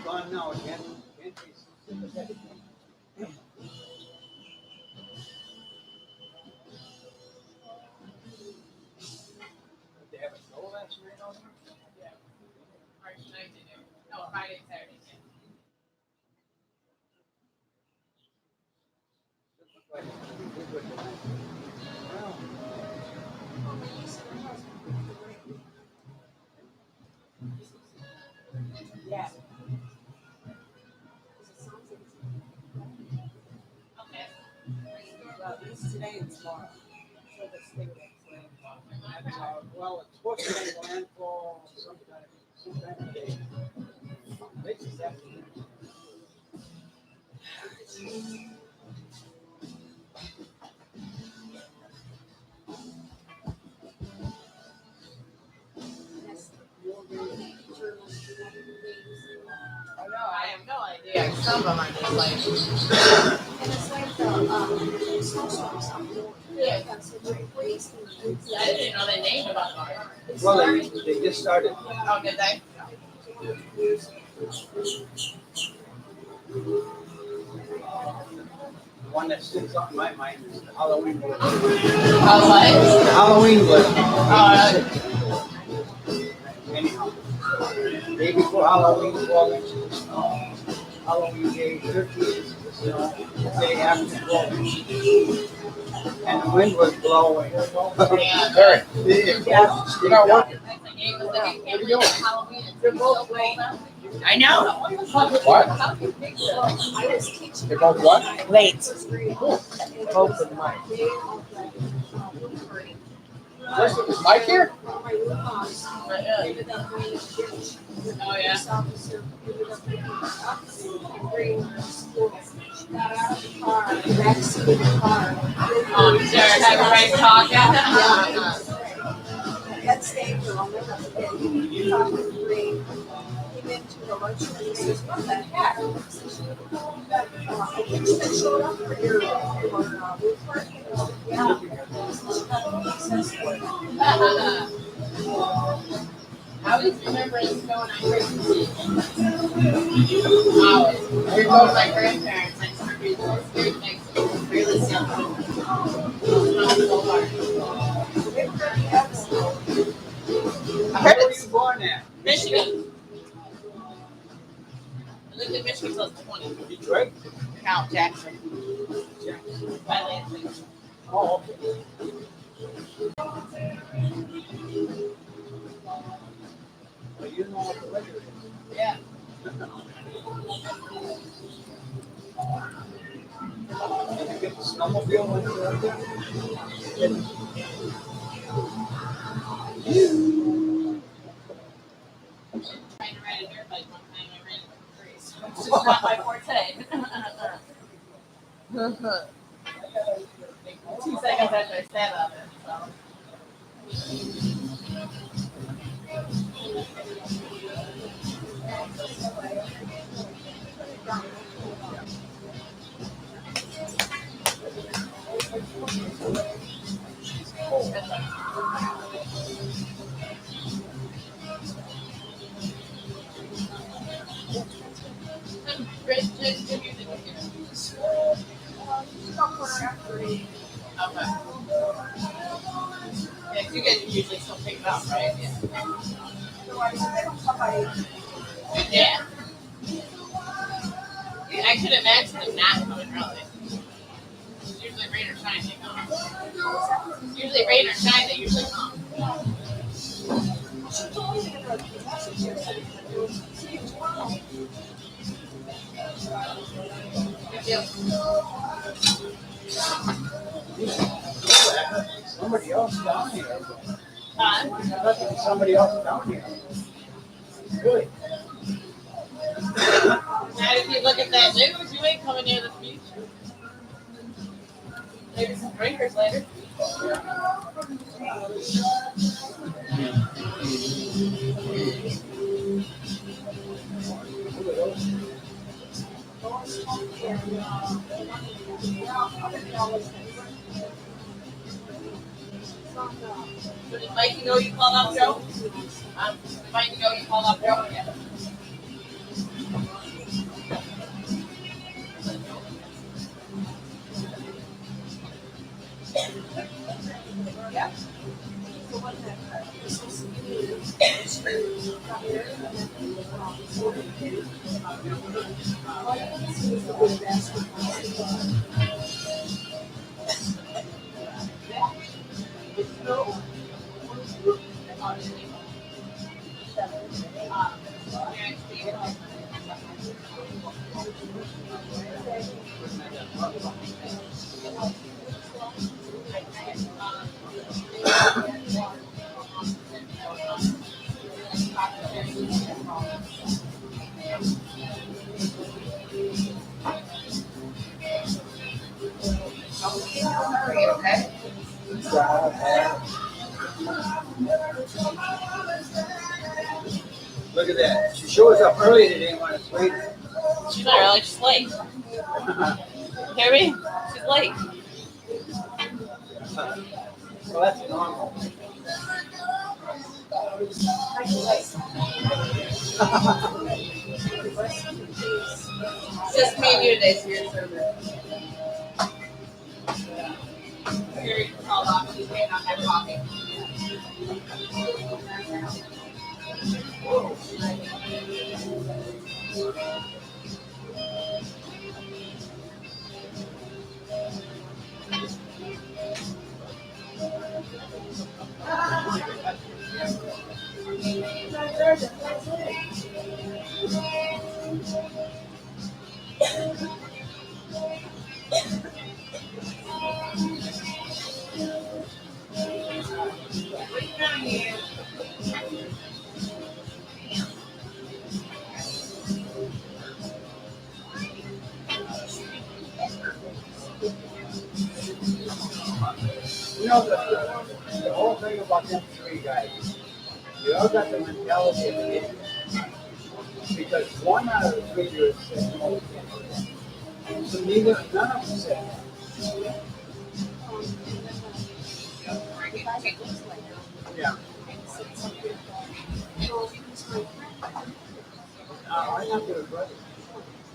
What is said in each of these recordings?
Gone now again. They have a show last night on there? Yeah. Friday night they do. No, Friday and Saturday. Yeah. Okay. Today and tomorrow. So this thing next week. Well, it's supposed to be landfall sometime today. This is afternoon. Oh no, I have no idea. Some of them are just like. And it's like the snowstorms up north. Yeah, I didn't know they named about it. Well, they just started. Oh, did they? The one that sticks up in my mind is the Halloween blitz. Oh, what? Halloween blitz. Oh, anyhow, day before Halloween, 12 inches of snow. Halloween day, 13 inches of snow. Day after, 12 inches. And the wind was blowing. Very. You're not working. What are you doing? They're both late. I know. What? They're both what? Late. Both of mine. Is Mike here? Oh, yeah. Got out of the car, backseat of the car. Sure, have a right talk. That stage, I'll never forget. He talked with me. Came into the lunchroom and he says, "What the heck?" I think she showed up for your roof work. Yeah. She got the access for it. I always remember us going on Christmas Eve. Always. We were both my grandparents. I just remember being so scared next to me. Really young. I heard where you born at? Michigan. I lived in Michigan till I was 20. Detroit? No, Jackson. By Lansing. Oh, okay. Well, you know what the weather is. Yeah. Did you get the snowmobile when you were up there? Trying to ride a dirt bike one time, I ran into a tree. It's just not my forte. 2 seconds after I sat on it. Okay. Yeah, you guys usually still pick it up, right? Yeah. Yeah. I could imagine them not coming early. It's usually rain or shine they come. Usually rain or shine they usually come. Yep. Somebody else down here. Huh? There must be somebody else down here. Really? Now if you look at that news, you ain't coming near the beach. Maybe some drinkers later. So did Mikey know you called out Joe? Did Mikey know you called out Joe? Yeah. Yeah. Okay. Look at that. She shows up early today when it's late. She's not early, she's late. Hear me? She's late. Well, that's normal. It's just me and you today, so you're service. Here you can call off, you may not have coffee. You know, the whole thing about them three guys, they all got the mentality of an idiot. Because one out of the three years said, no, we can't do that. So none of them said that. Yeah. I'm not good at brother.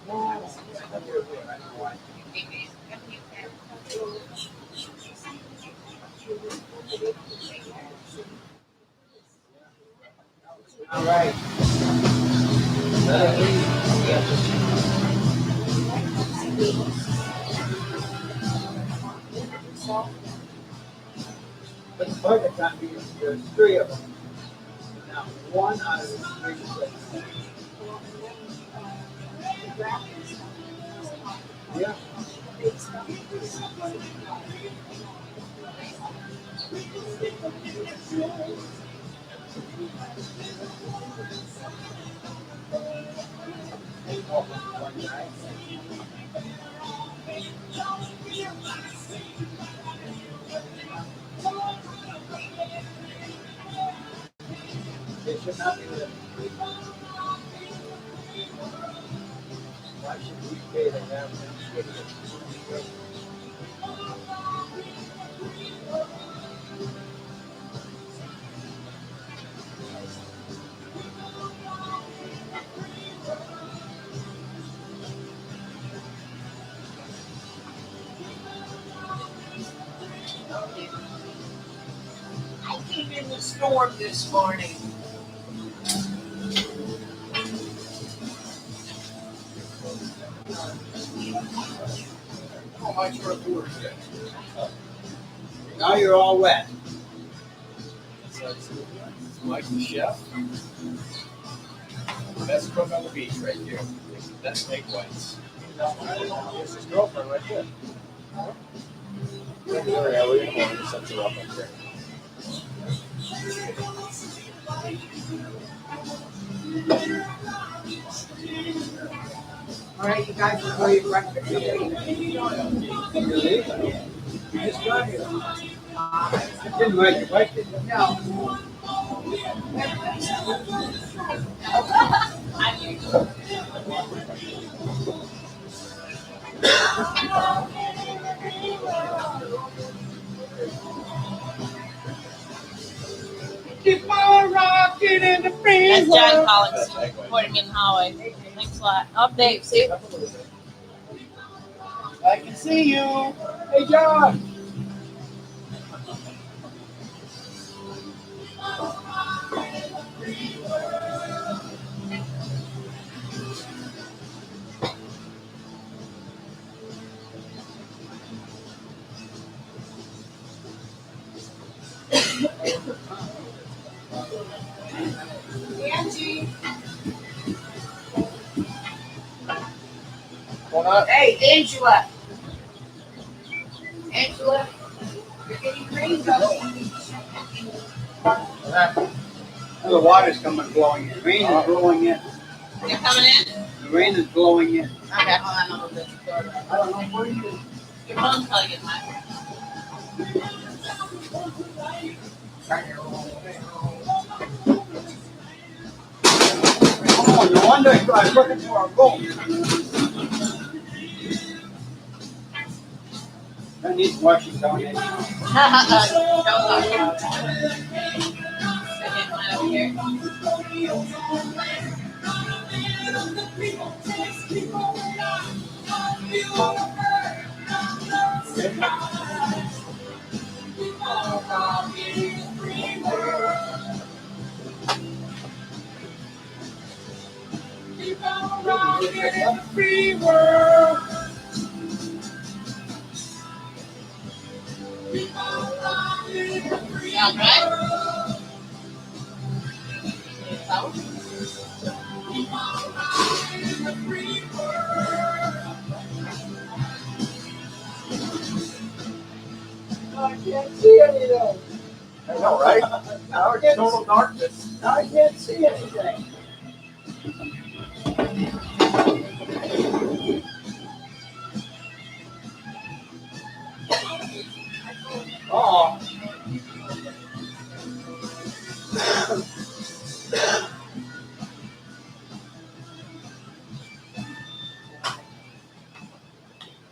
No, I'm not good at brother. I don't know why. All right. But the perfect time is there's three of them. Now, one out of the three said, yeah. One guy. They should not be living. Why should we pay to have them shit? I came in the storm this morning. much for a tour is it? Now you're all wet. So it's Mike the chef. Best cook on the beach right here. Makes the best egg whites. Here's his girlfriend right there. Very early in the morning, sets her up there. All right, you guys enjoy your breakfast. You just got here. Didn't ride your bike, did you? No. Keep on rocking in the free That's John Collins. Best egg whites. Reporting in the hallway. Thanks a lot. Update, see? I can see you. Hey, John. Angie. Going on? Hey, Angela. Angela. You're getting crazy. The water's coming blowing in. The rain is blowing in. You're coming in? The rain is blowing in. Okay, hold on. I'm going to I don't know where you is. Your phone's probably getting hot. Oh, no wonder I was looking for our boat. That needs washing down there. Don't talk about it. Second one over here. Free world. Sound right? Sound? I can't see anything. I know, right? Now it's total darkness. I can't see anything. Oh.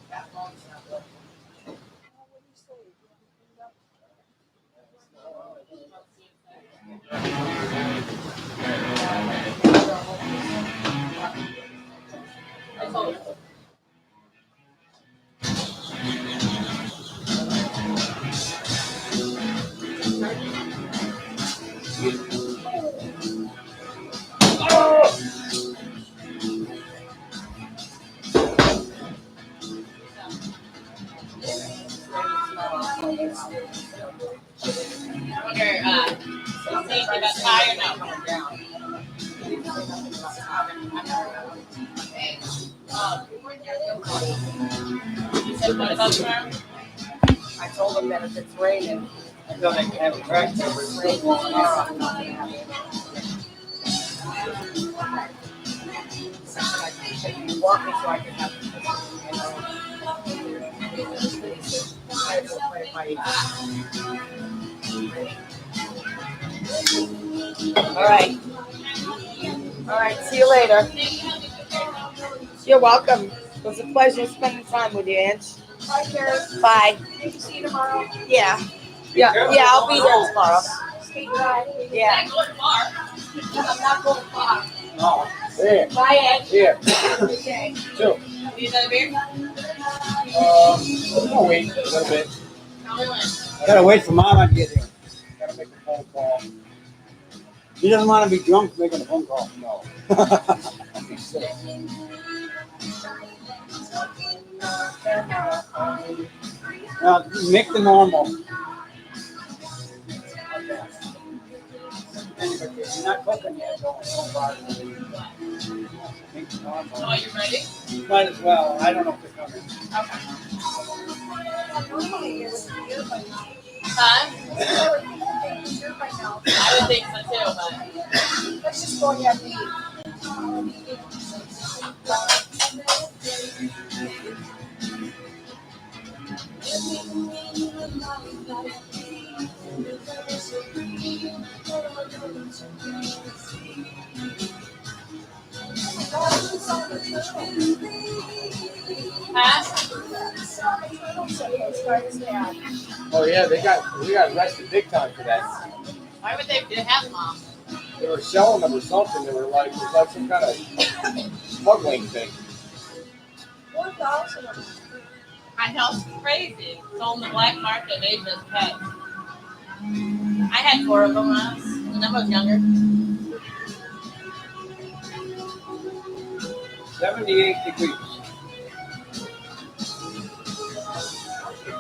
I wonder, see about tire now. You said what about tomorrow? I told them that if it's raining, I thought I could have a crack cover. rain tomorrow, I'm not gonna have it. I said I can take you walking so I can have, I will play All right, see you later. You're welcome. It was a pleasure spending time with you, Ange. Bye, Karen. Bye. See you tomorrow. Yeah, I'll be there tomorrow. Stay dry. Yeah. I'm going tomorrow. I'm not going far. No. There. Bye, Ed. Here. Okay. Two. Need another beer? Oh, wait a little bit. Tell me when. Gotta wait for Mama to get here. Gotta make a phone call. He doesn't want to be drunk making a phone call. No. I'll be sick. Make the normal. Anyway, you're not cooking yet, don't bother. Make the normal. Oh, you ready? Might as well. I don't know if they're coming. Okay. Normally it was here by now. Huh? I would think that they were here by now. I would think so too, but Let's just go ahead and eat. huh? Oh yeah, we got arrested big time for that. Why would they have mom? They were selling them or something. They were like, it was like some kind of smuggling thing. 4,000. I know it's crazy. Sold in the black market, Asian pets. I had 4 of them when I was younger. 78 degrees.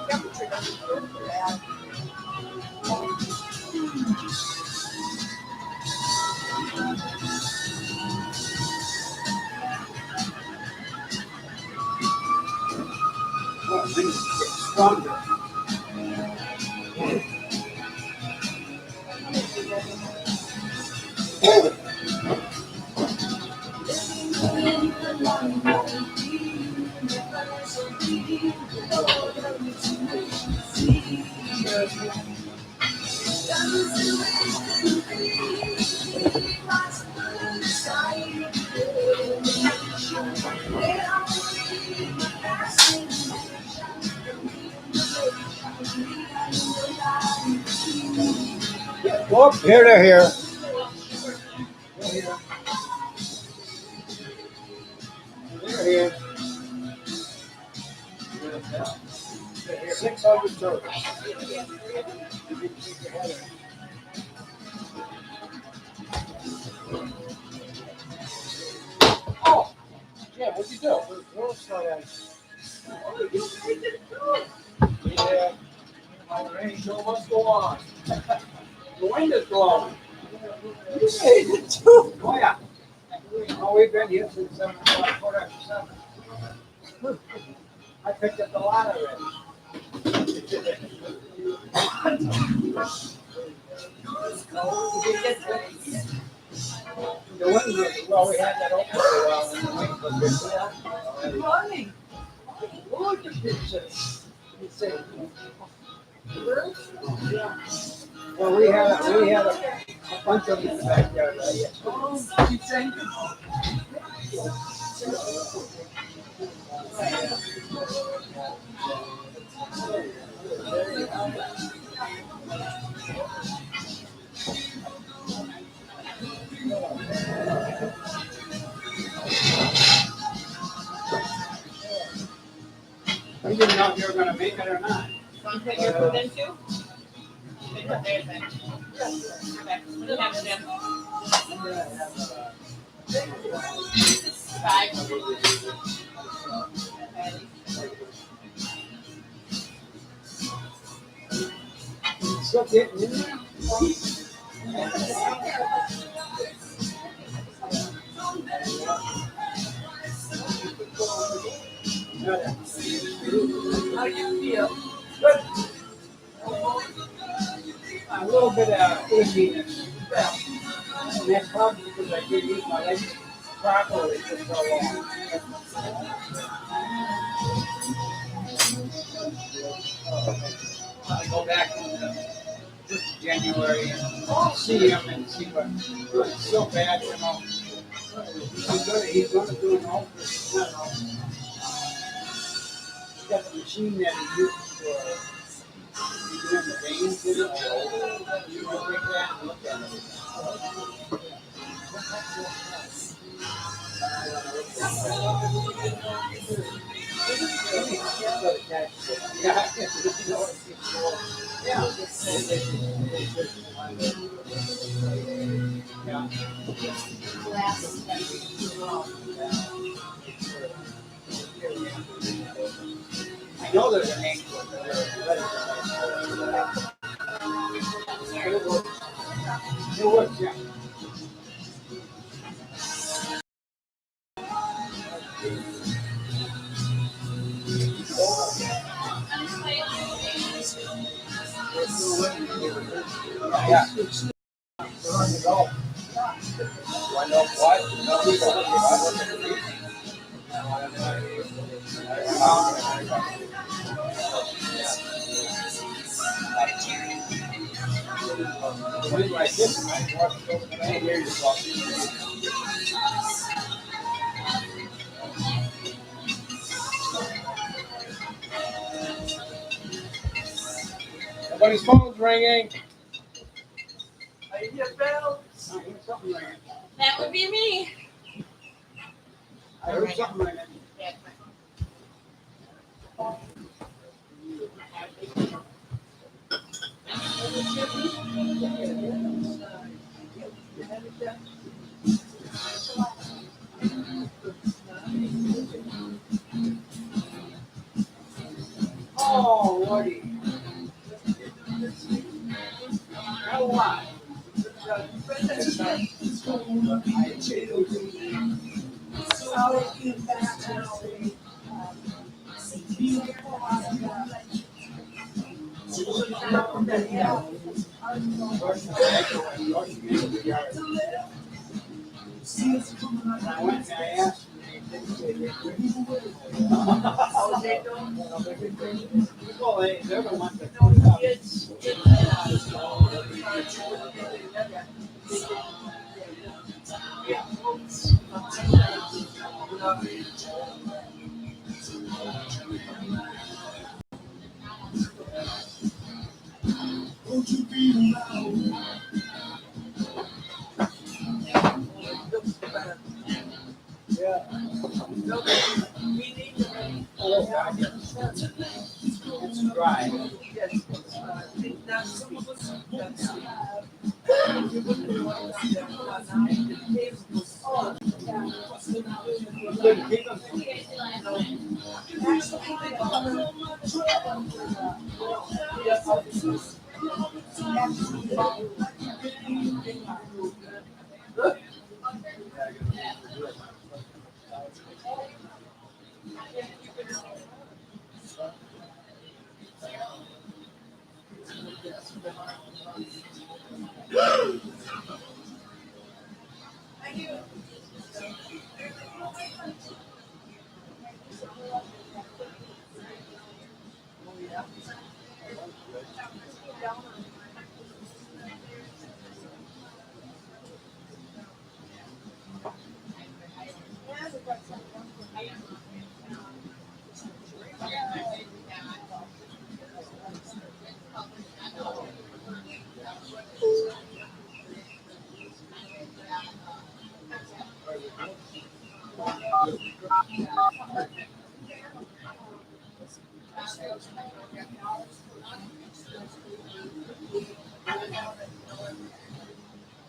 Temperature doesn't feel too bad. Well, things get stronger. Oh, here they're here. They're here. 600 turtles. Oh, yeah, what'd you do? Yeah, my rain show must go on. The wind is blowing. You made it too. Oh, yeah. Oh, we've been here since 7 o'clock, 7:15. I picked up a lot already. The wind was, well, we had that open for a while, and the wind was good. Morning. Look at this. You see. Yeah. Well, we had a bunch of them in the backyard. You think? We didn't know if you were going to make it or not. Want to put your food in too? They put theirs in. Okay. What do you have, Jim? 5. Still getting in there? How do you feel? Good. A little bit of itchiness. And that's probably because I didn't eat my legs properly for so long. I'll go back in January and see him and see what. It's so bad, you know. He's going to do an ultrasound. He's got the machine that he uses for doing the veins in it. You want to take that and look at it. I know there's an angel there. It works. It works, yeah. Yeah. Why not? Why? Like this, I can't hear you talking. Nobody's phone's ringing. I hear bells. I heard something ringing. That would be me. I heard something ringing. Oh, Lordy. Now what? I went and I asked. Well, they're the ones that put it up. Yeah. Oh, God, yes. It's dry. You couldn't keep them.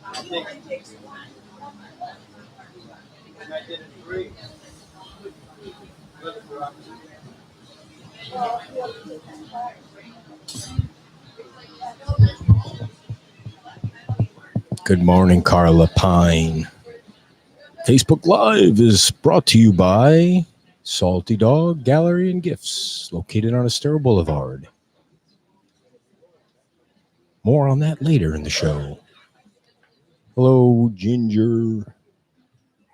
I think I did it free. Good morning, Carla Pine. Facebook Live is brought to you by Salty Dog Gallery and Gifts, located on Estero Boulevard. More on that later in the show. Hello, Ginger.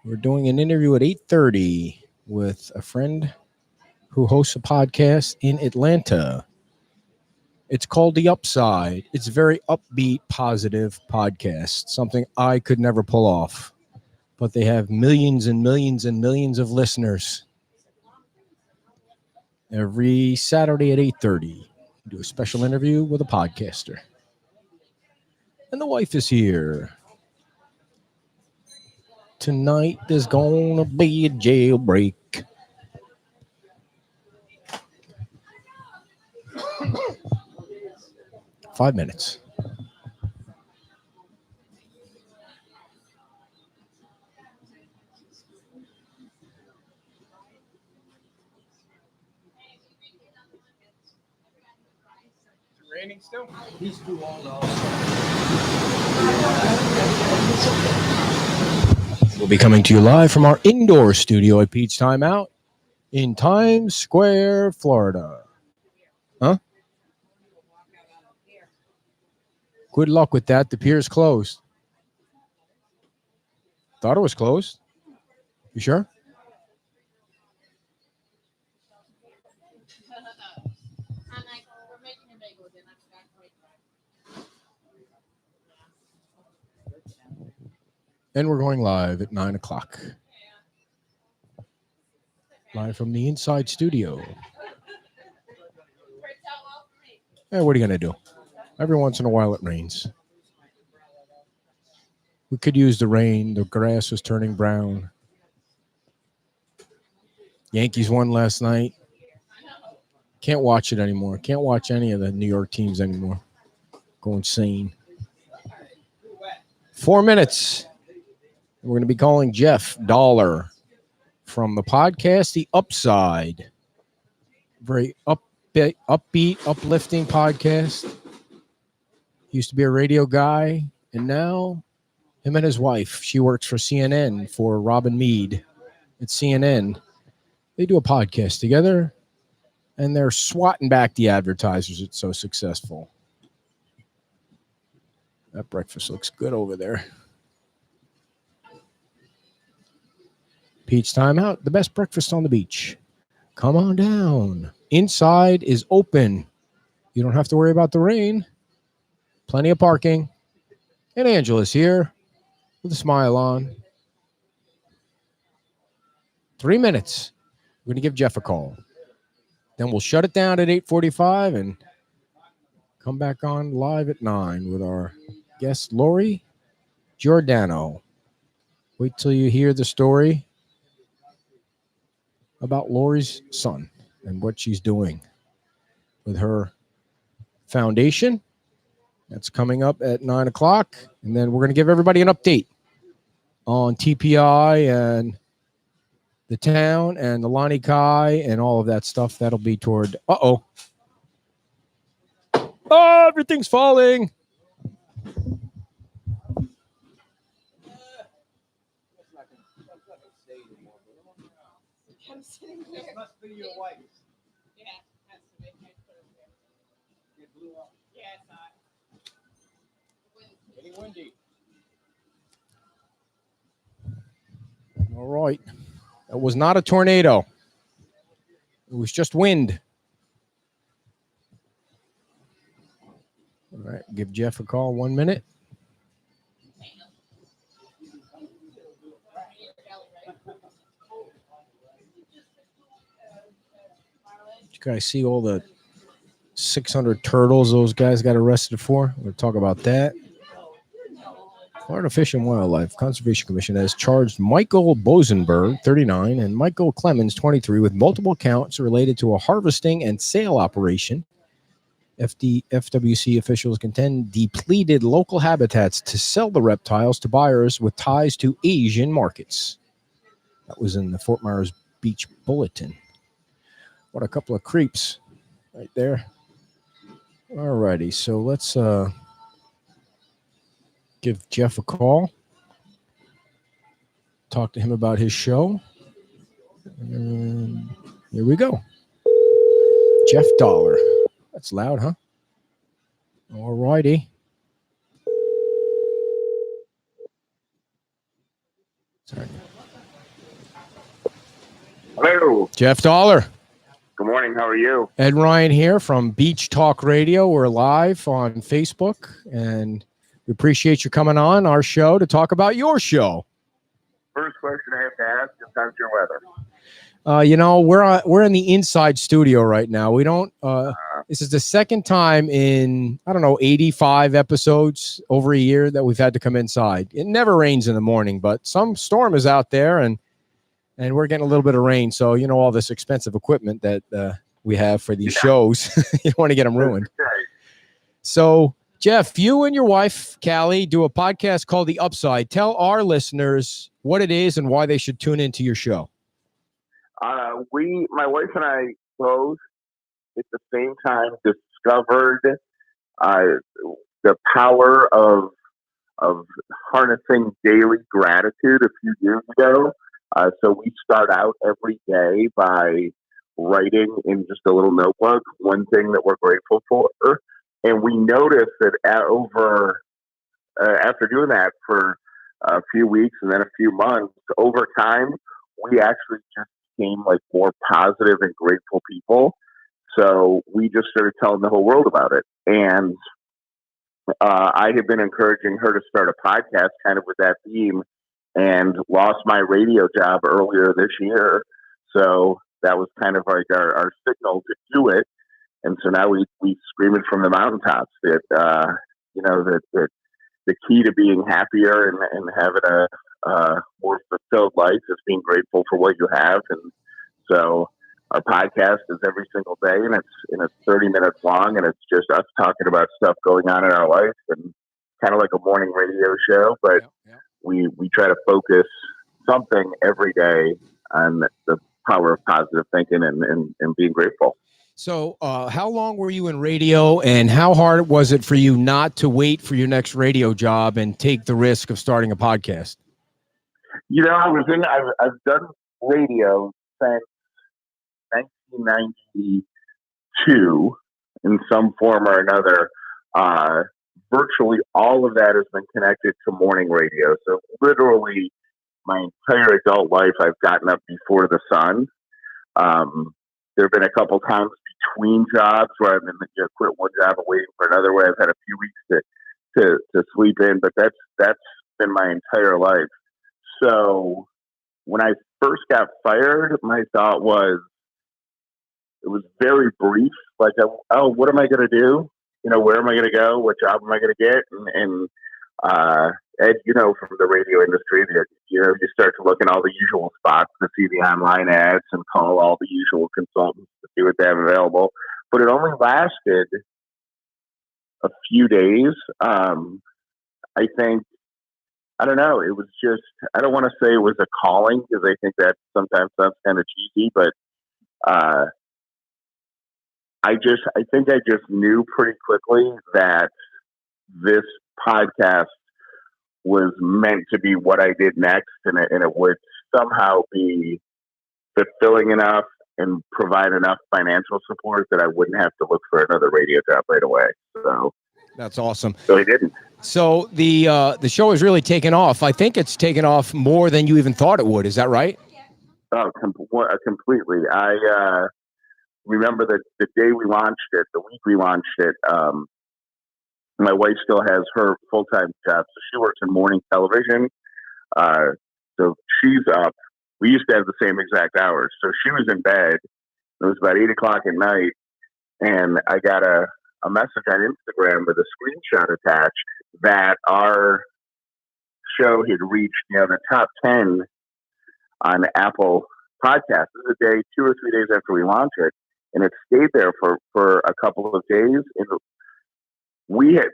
We're doing an interview at 8:30 with a friend who hosts a podcast in Atlanta. It's called The Upside. It's a very upbeat, positive podcast, something I could never pull off. But they have millions and millions and millions of listeners. Every Saturday at 8:30, do a special interview with a podcaster. And the wife is here. Tonight there's gonna be a jailbreak. Five minutes. raining still? He's too old also. We'll be coming to you live from our indoor studio at Pete's Timeout in Times Square, Florida. Huh? Good luck with that. The pier's closed. Thought it was closed. You sure? We're making a bagel again. I forgot to make And we're going live at 9 o'clock. Live from the inside studio. Hey, what are you going to do? Every once in a while it rains. We could use the rain. The grass is turning brown. Yankees won last night. Can't watch it anymore. Can't watch any of the New York teams anymore. Go insane. 4 minutes. We're going to be calling Jeff Dollar from the podcast The Upside. Very upbeat, uplifting podcast. Used to be a radio guy, and now him and his wife, she works for CNN for Robin Meade at CNN. They do a podcast together, and they're swatting back the advertisers. It's so successful. That breakfast looks good over there. Pete's Timeout, the best breakfast on the beach. Come on down. Inside is open. You don't have to worry about the rain. Plenty of parking. And Angela's here with a smile on. 3 minutes. We're going to give Jeff a call. Then we'll shut it down at 8:45 and come back on live at 9 with our guest, Lori Giordano. Wait till you hear the story about Lori's son and what she's doing with her foundation. That's coming up at 9 o'clock. And then we're going to give everybody an update on TPI and the town and the Lonnie Kai and all of that stuff. That'll be toward, oh, everything's falling. This must be your wife. Yeah, has to make it clear. It blew up. Yeah, it's not. Getting windy. All right. It was not a tornado. It was just wind. All right. Give Jeff a call. 1 minute. Did you guys see all the 600 turtles those guys got arrested for? We'll talk about that. Florida Fish and Wildlife Conservation Commission has charged Michael Bosenberg, 39, and Michael Clemens, 23, with multiple counts related to a harvesting and sale operation. FWC officials contend depleted local habitats to sell the reptiles to buyers with ties to Asian markets. That was in the Fort Myers Beach Bulletin. What a couple of creeps right there. All righty, so let's give Jeff a call. Talk to him about his show. And here we go. Jeff Dollar. That's loud, huh? All righty. Sorry. Hello. Jeff Dollar. Good morning. How are you? Ed Ryan here from Beach Talk Radio. We're live on Facebook, and we appreciate you coming on our show to talk about your show. First question I have to ask is how's your weather? We're in the inside studio right now. We don't. This is the second time in 85 episodes over a year that we've had to come inside. It never rains in the morning, but some storm is out there, and we're getting a little bit of rain. So all this expensive equipment that we have for these shows, you don't want to get them ruined. Right. So, Jeff, you and your wife, Callie, do a podcast called The Upside. Tell our listeners what it is and why they should tune into your show. My wife and I both at the same time discovered the power of harnessing daily gratitude a few years ago. So we start out every day by writing in just a little notebook one thing that we're grateful for, and we noticed that after doing that for a few weeks and then a few months, over time, we actually just became like more positive and grateful people. So we just started telling the whole world about it. And I had been encouraging her to start a podcast kind of with that theme, and lost my radio job earlier this year. So that was kind of like our signal to do it. And so now we scream it from the mountaintops that, that the key to being happier and having a more fulfilled life is being grateful for what you have. And so our podcast is every single day, and it's 30 minutes long, and it's just us talking about stuff going on in our life, and kind of like a morning radio show, but we try to focus something every day on the power of positive thinking and being grateful. So how long were you in radio, and how hard was it for you not to wait for your next radio job and take the risk of starting a podcast? I've done radio since 1992 in some form or another. Virtually all of that has been connected to morning radio. So literally my entire adult life, I've gotten up before the sun. There have been a couple times between jobs where I've been quit one job and waiting for another, where I've had a few weeks to sleep in, but that's been my entire life. So when I first got fired, my thought was, it was very brief. Like, what am I going to do? Where am I going to go? What job am I going to get? And Ed, from the radio industry, you start to look in all the usual spots to see the online ads and call all the usual consultants to see what they have available. But it only lasted a few days. I think, I don't know. It was just, I don't want to say it was a calling, because I think that sometimes sounds kind of cheesy, but I think I just knew pretty quickly that this podcast was meant to be what I did next, and it would somehow be fulfilling enough and provide enough financial support that I wouldn't have to look for another radio job right away. So that's awesome. So I didn't. So the show has really taken off. I think it's taken off more than you even thought it would. Is that right? Oh, completely. I remember the day we launched it, the week we launched it. My wife still has her full-time job, so she works in morning television. So she's up. We used to have the same exact hours. So she was in bed. It was about 8:00 at night, and I got a message on Instagram with a screenshot attached that our show had reached, the top 10 on Apple Podcasts. This is a day, 2 or 3 days after we launched it, and it stayed there for a couple of days. And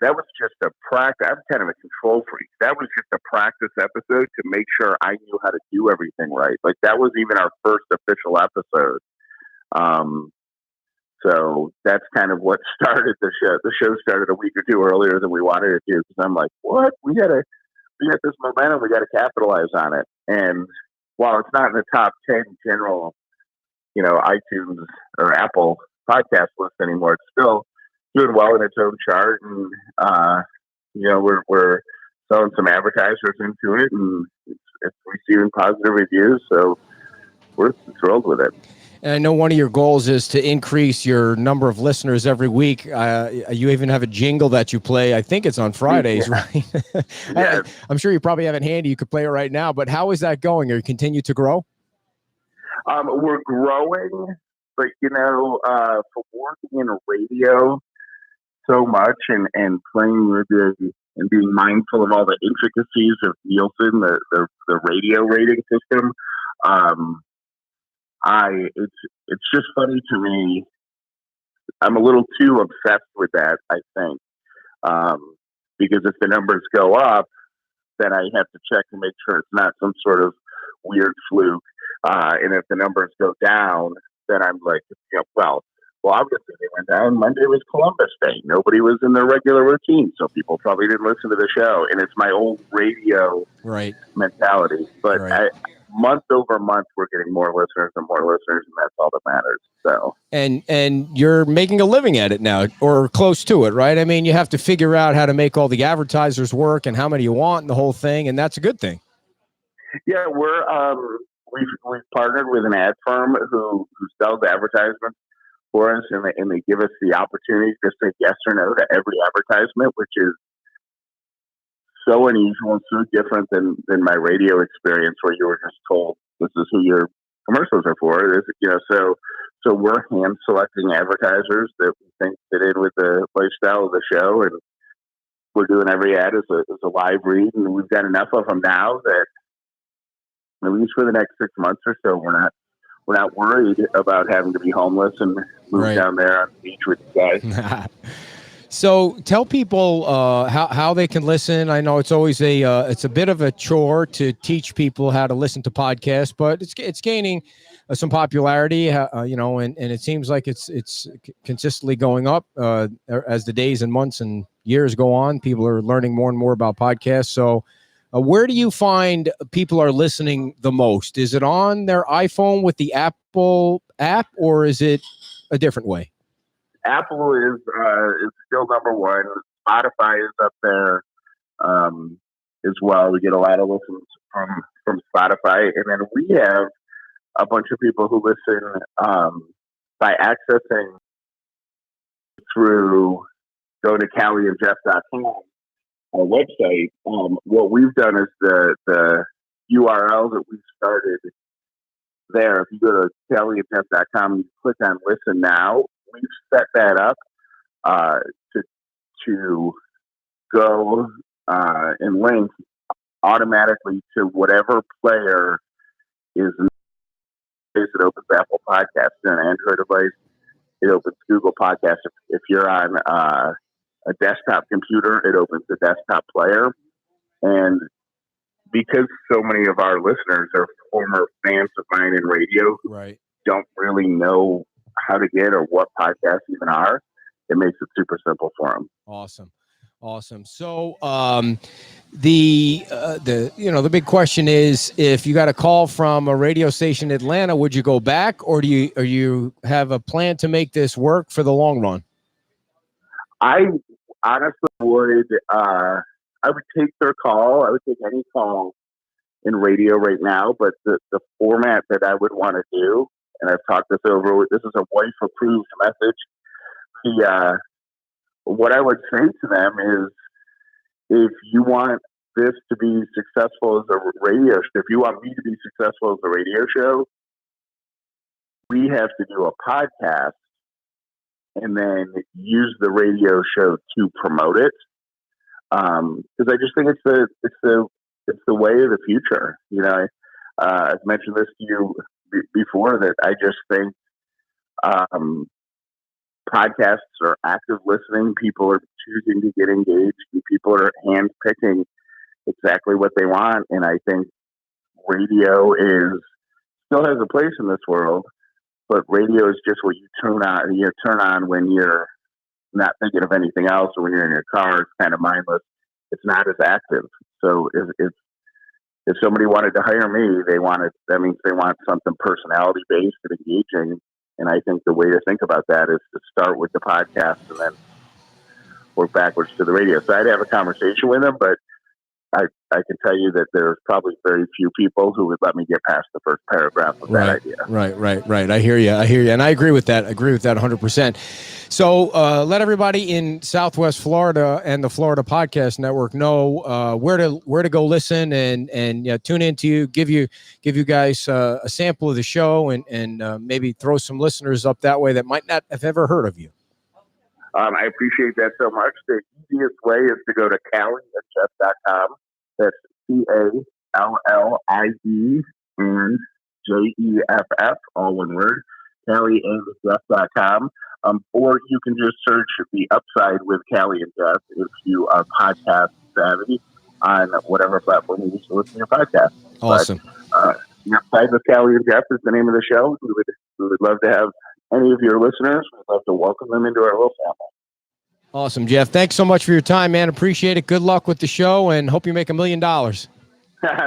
that was just a practice. I'm kind of a control freak. That was just a practice episode to make sure I knew how to do everything right. Like, that was even our first official episode. So that's kind of what started the show. The show started a week or two earlier than we wanted it to, because I'm like, what? We got this momentum. We got to capitalize on it. And while it's not in the top 10 general, iTunes or Apple podcast list anymore, it's still doing well in its own chart. And, we're selling some advertisers into it, and it's receiving positive reviews. So we're thrilled with it. And I know one of your goals is to increase your number of listeners every week. You even have a jingle that you play. I think it's on Fridays, right? Yeah. I'm sure you probably have it handy. You could play it right now. But how is that going? Are you continue to grow? We're growing, but for working in radio so much and playing with and being mindful of all the intricacies of Nielsen, the radio rating system. It's just funny to me. I'm a little too obsessed with that, I think, because if the numbers go up, then I have to check to make sure it's not some sort of weird fluke. And if the numbers go down, then I'm like, well, Well, obviously they went down. Monday was Columbus Day. Nobody was in their regular routine, so people probably didn't listen to the show. And it's my old radio mentality. But month over month, we're getting more listeners and more listeners, and that's all that matters. So, and you're making a living at it now, or close to it, right? I mean, you have to figure out how to make all the advertisers work and how many you want and the whole thing, and that's a good thing. Yeah, we've partnered with an ad firm who sells advertisements for us, and they give us the opportunity to say yes or no to every advertisement, which is so unusual and so different than my radio experience, where you were just told this is who your commercials are for. So we're hand selecting advertisers that we think fit in with the lifestyle of the show, and we're doing every ad as a live read, and we've got enough of them now that at least for the next 6 months or so, we're not worried about having to be homeless and move down there on the beach with you guys. So tell people how they can listen. I know it's always it's a bit of a chore to teach people how to listen to podcasts, but it's gaining some popularity, and it seems like it's consistently going up as the days and months and years go on. People are learning more and more about podcasts. So where do you find people are listening the most? Is it on their iPhone with the Apple app, or is it a different way? Apple is still number one. Spotify is up there as well. We get a lot of listens from Spotify, and then we have a bunch of people who listen by accessing through going to CallieandJeff.com, our website. What we've done is the URL that we started there. If you go to CallieandJeff.com, you click on Listen Now. We've set that up to go and link automatically to whatever player is. It opens Apple Podcasts on an Android device. It opens Google Podcasts. If you're on a desktop computer, it opens the desktop player. And because so many of our listeners are former fans of mine in radio who don't really know how to get or what podcasts even are, it makes it super simple for them. Awesome. So the big question is, if you got a call from a radio station in Atlanta, would you go back, or do you have a plan to make this work for the long run? I honestly would. I would take their call. I would take any call in radio right now, but the format that I would want to do, and I've talked this over. This is a wife-approved message. What I would say to them is, if you want this to be successful as a radio show, if you want me to be successful as a radio show, we have to do a podcast and then use the radio show to promote it. Because I just think it's the way of the future. You know, I've mentioned this to you before, that I just think podcasts are active listening. People are choosing to get engaged, and people are hand picking exactly what they want. And I think radio still has a place in this world, but radio is just what you turn on when you're not thinking of anything else, or when you're in your car. It's kind of mindless. It's not as active. So if somebody wanted to hire me, that means they want something personality based and engaging. And I think the way to think about that is to start with the podcast and then work backwards to the radio. So I'd have a conversation with them, but I can tell you that there's probably very few people who would let me get past the first paragraph of that idea. Right. I hear you. And I agree with that. 100%. So let everybody in Southwest Florida and the Florida Podcast Network know where to go listen and tune into you, give you guys a sample of the show, and maybe throw some listeners up that way that might not have ever heard of you. I appreciate that so much. The easiest way is to go to CallieandJeff.com. That's CALLIE and JEFF, all one word. CallieandJeff.com. Or you can just search The Upside with Callie and Jeff if you are podcast savvy on whatever platform you use to listen to your podcast. Awesome. But, The Upside with Callie and Jeff is the name of the show. We would love to have any of your listeners, we'd love to welcome them into our little family. Awesome, Jeff. Thanks so much for your time, man. Appreciate it. Good luck with the show, and hope you make $1 million.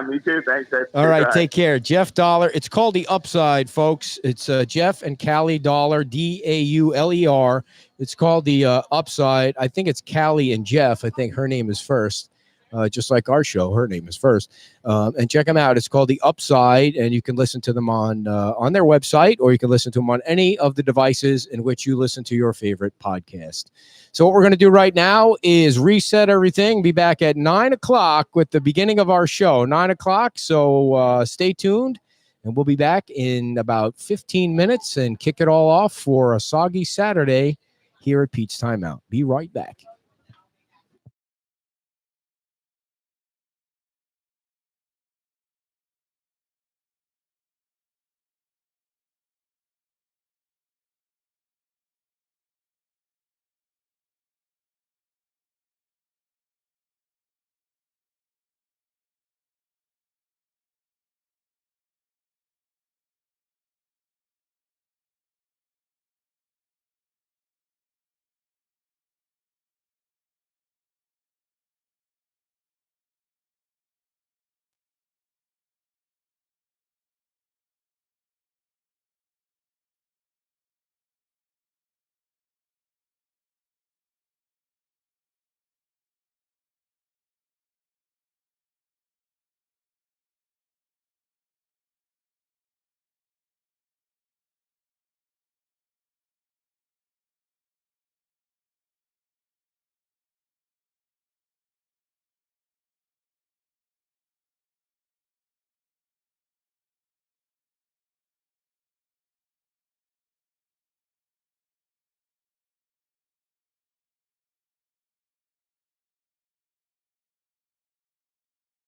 Me too. Thanks. All right, take care. Jeff Dollar. It's called The Upside, folks. It's Jeff and Callie Dollar, Dauler. It's called The Upside. I think it's Callie and Jeff. I think her name is first. Just like our show, her name is first. And check them out. It's called The Upside, and you can listen to them on their website, or you can listen to them on any of the devices in which you listen to your favorite podcast. So what we're going to do right now is reset everything. Be back at 9 o'clock with the beginning of our show, 9 o'clock. So stay tuned, and we'll be back in about 15 minutes and kick it all off for a soggy Saturday here at Pete's Timeout. Be right back.